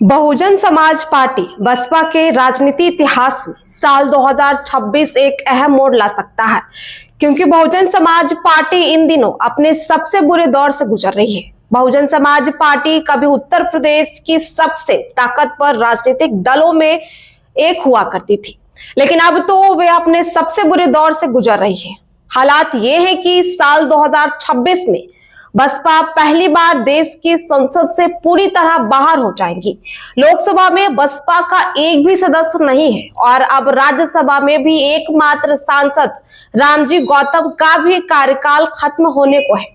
Bahujan Samaj party Baspa के राजनीति इतिहास में साल 2026 एक अहम मोड़ ला सकता है, क्योंकि बहुजन समाज पार्टी इन दिनों अपने सबसे बुरे दौर से गुजर रही है। बहुजन समाज पार्टी कभी उत्तर प्रदेश की सबसे ताकतवर राजनीतिक दलों में एक हुआ करती थी, लेकिन अब तो वे अपने सबसे बुरे दौर से गुजर रही है। हालात ये है कि साल 2026 में बसपा पहली बार देश की संसद से पूरी तरह बाहर हो जाएगी। लोकसभा में बसपा का एक भी सदस्य नहीं है और अब राज्यसभा में भी एकमात्र सांसद रामजी गौतम का भी कार्यकाल खत्म होने को है।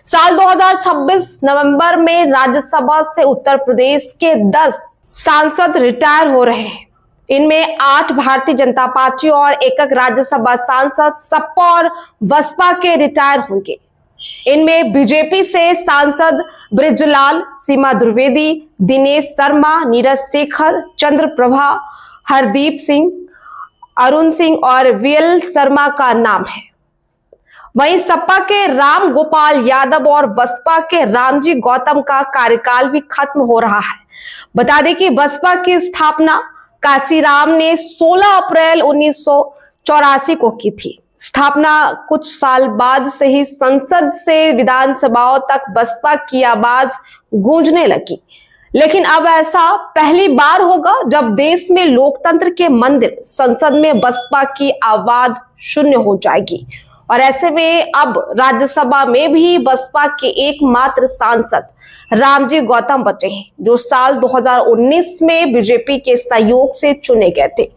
साल 2026 नवंबर में राज्यसभा से उत्तर प्रदेश के 10 सांसद रिटायर हो रहे हैं। इनमें 8 भारतीय जनता पार्टी और एक राज्यसभा सांसद सपा और बसपा के रिटायर होंगे। इनमें बीजेपी से सांसद बृजलाल, सीमा द्विवेदी, दिनेश शर्मा, नीरज शेखर, चंद्र प्रभा, हरदीप सिंह, अरुण सिंह और वीएल शर्मा का नाम है। वहीं सपा के राम गोपाल यादव और बसपा के रामजी गौतम का कार्यकाल भी खत्म हो रहा है। बता दें कि बसपा की स्थापना काशीराम ने 16 अप्रैल 1984 को की थी। स्थापना कुछ साल बाद से ही संसद से विधानसभाओं तक बसपा की आवाज गूंजने लगी, लेकिन अब ऐसा पहली बार होगा जब देश में लोकतंत्र के मंदिर संसद में बसपा की आवाज शून्य हो जाएगी। और ऐसे में अब राज्यसभा में भी बसपा के एकमात्र सांसद रामजी गौतम बचे हैं, जो साल 2019 में बीजेपी के सहयोग से चुने गए थे।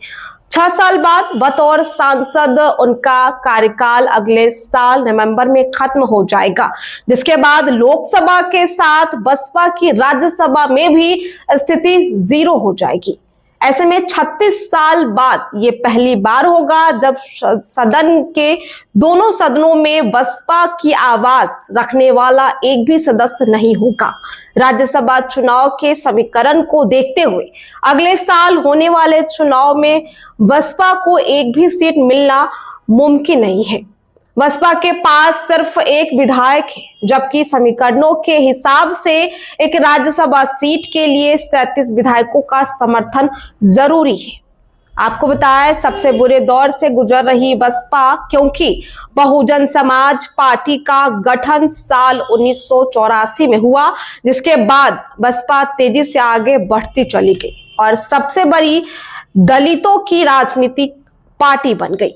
6 साल बाद बतौर सांसद उनका कार्यकाल अगले साल नवंबर में खत्म हो जाएगा, जिसके बाद लोकसभा के साथ बसपा की राज्यसभा में भी स्थिति 0 हो जाएगी। ऐसे में 36 साल बाद ये पहली बार होगा जब सदन के दोनों सदनों में बसपा की आवाज रखने वाला एक भी सदस्य नहीं होगा। राज्यसभा चुनाव के समीकरण को देखते हुए अगले साल होने वाले चुनाव में बसपा को एक भी सीट मिलना मुमकिन नहीं है। बसपा के पास सिर्फ एक विधायक है, जबकि समीकरणों के हिसाब से एक राज्यसभा सीट के लिए 37 विधायकों का समर्थन जरूरी है। आपको बताया सबसे बुरे दौर से गुजर रही बसपा, क्योंकि बहुजन समाज पार्टी का गठन साल 1984 में हुआ, जिसके बाद बसपा तेजी से आगे बढ़ती चली गई और सबसे बड़ी दलितों की राजनीतिक पार्टी बन गई।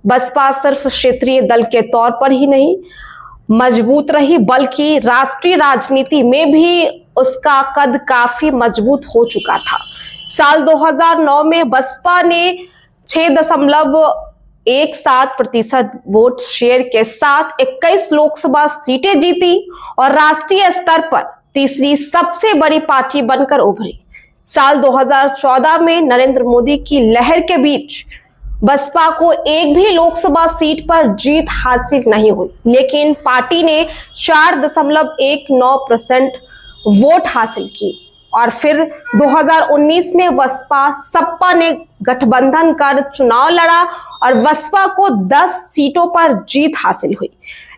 बसपा सिर्फ क्षेत्रीय दल के तौर पर ही नहीं मजबूत रही, बल्कि राष्ट्रीय राजनीति में भी उसका कद काफी मजबूत हो चुका था। साल 2009 में बसपा ने 6.17% वोट शेयर के साथ 21 लोकसभा सीटें जीती और राष्ट्रीय स्तर पर तीसरी सबसे बड़ी पार्टी बनकर उभरी। साल 2014 में नरेंद्र मोदी की लहर के बीच बसपा को एक भी लोकसभा सीट पर जीत हासिल नहीं हुई, लेकिन पार्टी ने 4.19% वोट हासिल की। और फिर 2019 में बसपा सपा ने गठबंधन कर चुनाव लड़ा और बसपा को 10 सीटों पर जीत हासिल हुई,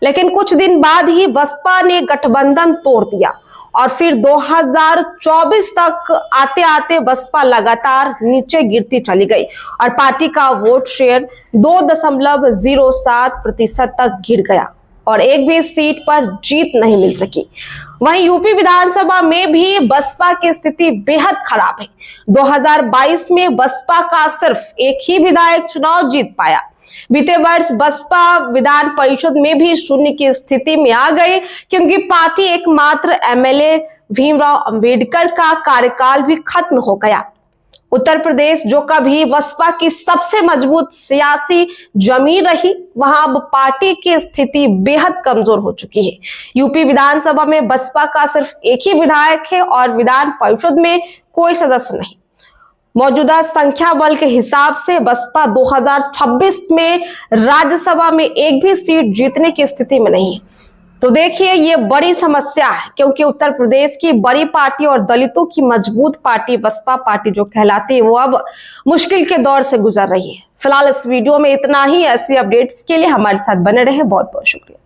लेकिन कुछ दिन बाद ही बसपा ने गठबंधन तोड़ दिया और फिर 2024 तक आते आते बसपा लगातार नीचे गिरती चली गई और पार्टी का वोट शेयर 2.07% तक गिर गया और एक भी सीट पर जीत नहीं मिल सकी। वहीं यूपी विधानसभा में भी बसपा की स्थिति बेहद खराब है। 2022 में बसपा का सिर्फ एक ही विधायक चुनाव जीत पाया। बीते वर्ष बसपा विधान परिषद में भी शून्य की स्थिति में आ गई, क्योंकि पार्टी एकमात्र एमएलए भीमराव अंबेडकर का कार्यकाल भी खत्म हो गया। उत्तर प्रदेश, जो कभी बसपा की सबसे मजबूत सियासी जमीन रही, वहां अब पार्टी की स्थिति बेहद कमजोर हो चुकी है। यूपी विधानसभा में बसपा का सिर्फ एक ही विधायक है और विधान परिषद में कोई सदस्य नहीं। मौजूदा संख्या बल के हिसाब से बसपा 2026 में राज्यसभा में एक भी सीट जीतने की स्थिति में नहीं है। तो देखिए, ये बड़ी समस्या है, क्योंकि उत्तर प्रदेश की बड़ी पार्टी और दलितों की मजबूत पार्टी बसपा पार्टी जो कहलाती है, वो अब मुश्किल के दौर से गुजर रही है। फिलहाल इस वीडियो में इतना ही। ऐसी अपडेट्स के लिए हमारे साथ बने रहे। बहुत बहुत शुक्रिया।